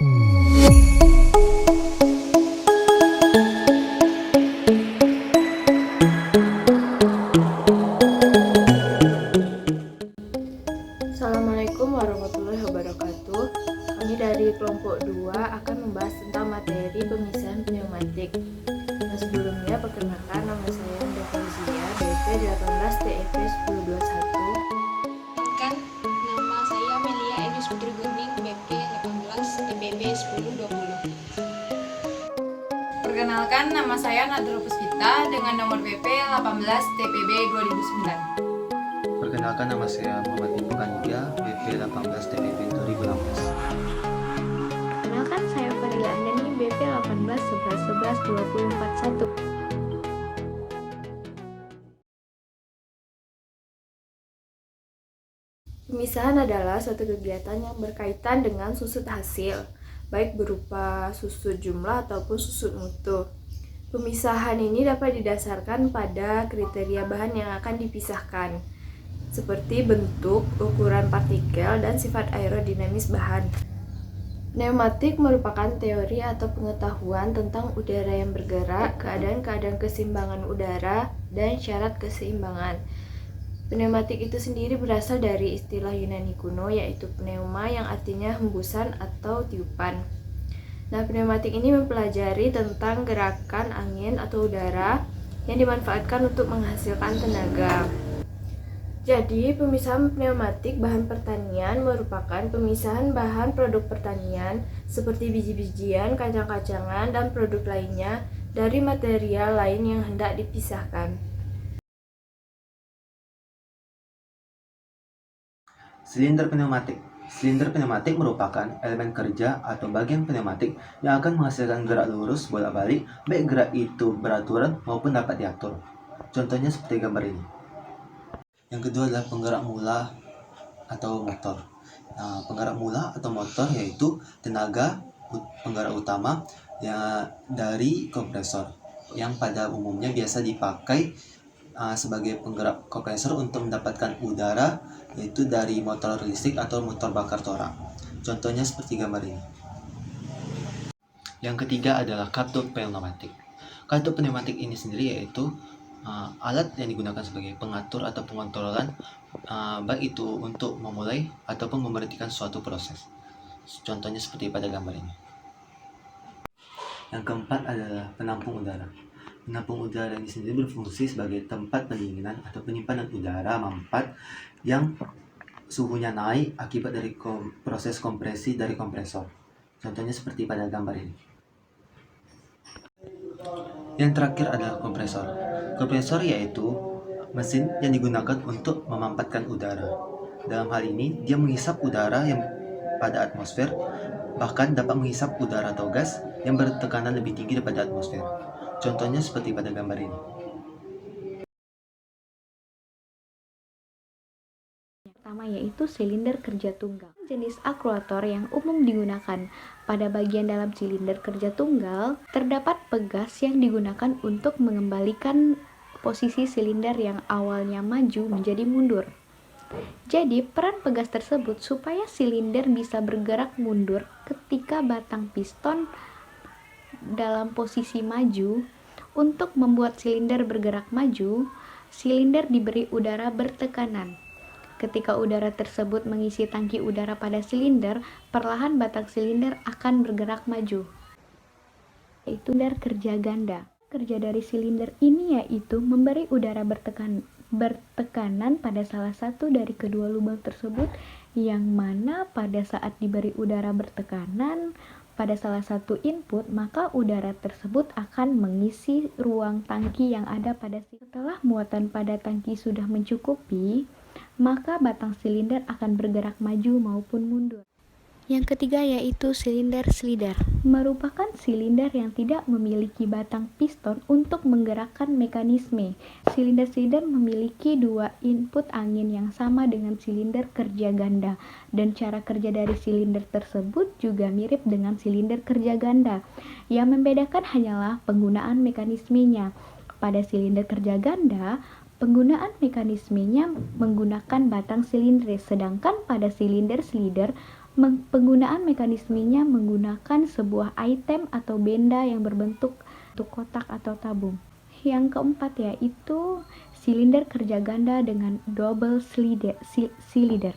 Assalamualaikum warahmatullahi wabarakatuh. Kami dari kelompok 2 akan membahas tentang materi pemisahan pneumatik. Nah, sebelumnya perkenalkan, nama saya Anda Fauzia, BP 18 TEP 1021. Kan nama saya Melia Edis Putri Guning, BP 18 TPB 1020. Perkenalkan, nama saya Nadrul Puspita dengan nomor BP 18 TPB 2009. Perkenalkan, nama saya Muhammad Ibu Kanidia, BP 18 TPB 2016. Kenalkan, saya Fadila Andani, BP 18 11 11 241. Pemisahan adalah suatu kegiatan yang berkaitan dengan susut hasil, baik berupa susut jumlah ataupun susut mutu. Pemisahan ini dapat didasarkan pada kriteria bahan yang akan dipisahkan, seperti bentuk, ukuran partikel, dan sifat aerodinamis bahan. Pneumatik merupakan teori atau pengetahuan tentang udara yang bergerak, keadaan-keadaan keseimbangan udara, dan syarat keseimbangan. Pneumatik itu sendiri berasal dari istilah Yunani kuno, yaitu pneuma yang artinya hembusan atau tiupan. Nah, pneumatik ini mempelajari tentang gerakan angin atau udara yang dimanfaatkan untuk menghasilkan tenaga. Jadi, pemisahan pneumatik bahan pertanian merupakan pemisahan bahan produk pertanian seperti biji-bijian, kacang-kacangan, dan produk lainnya dari material lain yang hendak dipisahkan. Silinder pneumatik. Silinder pneumatik merupakan elemen kerja atau bagian pneumatik yang akan menghasilkan gerak lurus bolak-balik, baik gerak itu beraturan maupun dapat diatur. Contohnya seperti gambar ini. Yang kedua adalah penggerak mula atau motor. Nah, penggerak mula atau motor yaitu tenaga penggerak utama yang dari kompresor, yang pada umumnya biasa dipakai sebagai penggerak kompresor untuk mendapatkan udara, yaitu dari motor listrik atau motor bakar torak. Contohnya seperti gambar ini. Yang ketiga adalah katup pneumatik. Katup pneumatik ini sendiri yaitu alat yang digunakan sebagai pengatur atau pengontrolan, baik itu untuk memulai ataupun memberhentikan suatu proses. Contohnya seperti pada gambar ini. Yang keempat adalah penampung udara. Penampung udara ini sendiri berfungsi sebagai tempat pendinginan atau penyimpanan udara mampat yang suhunya naik akibat dari proses kompresi dari kompresor. Contohnya seperti pada gambar ini. Yang terakhir adalah kompresor. Kompresor yaitu mesin yang digunakan untuk memampatkan udara. Dalam hal ini, dia menghisap udara yang pada atmosfer, bahkan dapat menghisap udara atau gas yang bertekanan lebih tinggi daripada atmosfer. Contohnya seperti pada gambar ini. Pertama yaitu silinder kerja tunggal. Jenis aktuator yang umum digunakan pada bagian dalam silinder kerja tunggal, terdapat pegas yang digunakan untuk mengembalikan posisi silinder yang awalnya maju menjadi mundur. Jadi, peran pegas tersebut supaya silinder bisa bergerak mundur ketika batang piston dalam posisi maju. Untuk membuat silinder bergerak maju, silinder diberi udara bertekanan. Ketika udara tersebut mengisi tangki udara pada silinder, perlahan batang silinder akan bergerak maju. Yaitu silinder kerja ganda. Kerja dari silinder ini yaitu memberi udara bertekanan pada salah satu dari kedua lubang tersebut, yang mana pada saat diberi udara bertekanan pada salah satu input, maka udara tersebut akan mengisi ruang tangki yang ada pada silinder. Setelah muatan pada tangki sudah mencukupi, maka batang silinder akan bergerak maju maupun mundur. Yang ketiga yaitu silinder slider. Merupakan silinder yang tidak memiliki batang piston untuk menggerakkan mekanisme. Silinder slider memiliki dua input angin yang sama dengan silinder kerja ganda, dan cara kerja dari silinder tersebut juga mirip dengan silinder kerja ganda. Yang membedakan hanyalah penggunaan mekanismenya. Pada silinder kerja ganda, penggunaan mekanismenya menggunakan batang silinder, sedangkan pada silinder slider Penggunaan mekanismenya menggunakan sebuah item atau benda yang berbentuk kotak atau tabung. Yang keempat yaitu silinder kerja ganda dengan double cylinder.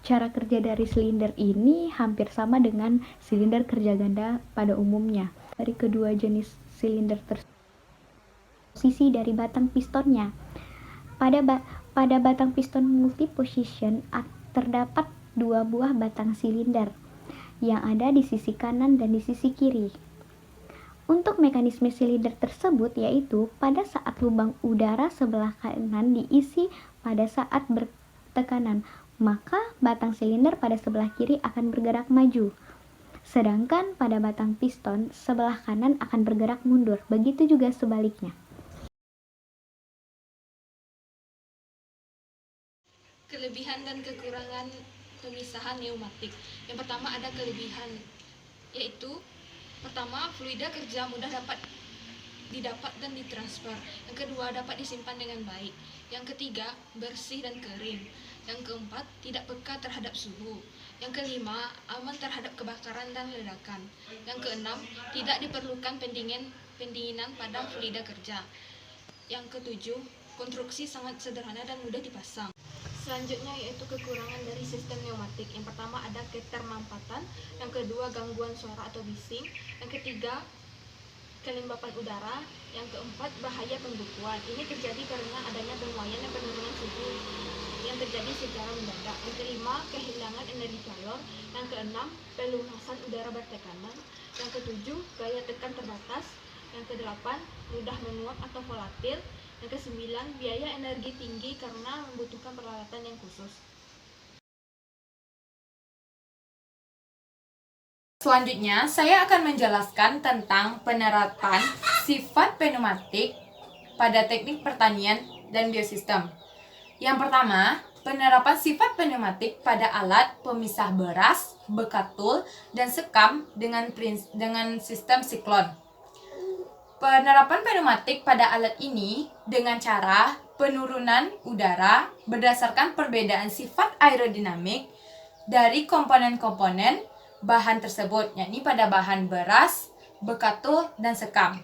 Cara kerja dari silinder ini hampir sama dengan silinder kerja ganda pada umumnya. Dari kedua jenis silinder posisi dari batang pistonnya. Pada batang piston multi-position terdapat dua buah batang silinder yang ada di sisi kanan dan di sisi kiri. Untuk mekanisme silinder tersebut yaitu pada saat lubang udara sebelah kanan diisi pada saat bertekanan, maka batang silinder pada sebelah kiri akan bergerak maju. Sedangkan pada batang piston sebelah kanan akan bergerak mundur. Begitu juga sebaliknya. Kelebihan dan kekurangan pemisahan pneumatik. Yang pertama ada kelebihan, yaitu pertama, fluida kerja mudah dapat didapat dan ditransfer. Yang kedua, dapat disimpan dengan baik. Yang ketiga, bersih dan kering. Yang keempat, tidak peka terhadap suhu. Yang kelima, aman terhadap kebakaran dan ledakan. Yang keenam, tidak diperlukan pendinginan pada fluida kerja. Yang ketujuh, konstruksi sangat sederhana dan mudah dipasang. Selanjutnya yaitu kekurangan dari sistem pneumatik. Yang pertama ada ketermampatan, yang kedua gangguan suara atau bising, yang ketiga kelembapan udara, yang keempat bahaya pembukuan. Ini terjadi karena adanya penuaian dan penurunan suhu yang terjadi secara mendadak. Yang kelima kehilangan energi kalor, yang keenam pelunasan udara bertekanan, yang ketujuh gaya tekan terbatas, yang kedelapan mudah menguap atau volatil, yang kesembilan biaya energi tinggi karena membutuhkan peralatan yang khusus. Selanjutnya, saya akan menjelaskan tentang penerapan sifat pneumatik pada teknik pertanian dan biosistem. Yang pertama, penerapan sifat pneumatik pada alat pemisah beras, bekatul, dan sekam dengan sistem siklon. Penerapan pneumatik pada alat ini dengan cara penurunan udara berdasarkan perbedaan sifat aerodinamik dari komponen-komponen bahan tersebut, yakni pada bahan beras, bekatul, dan sekam.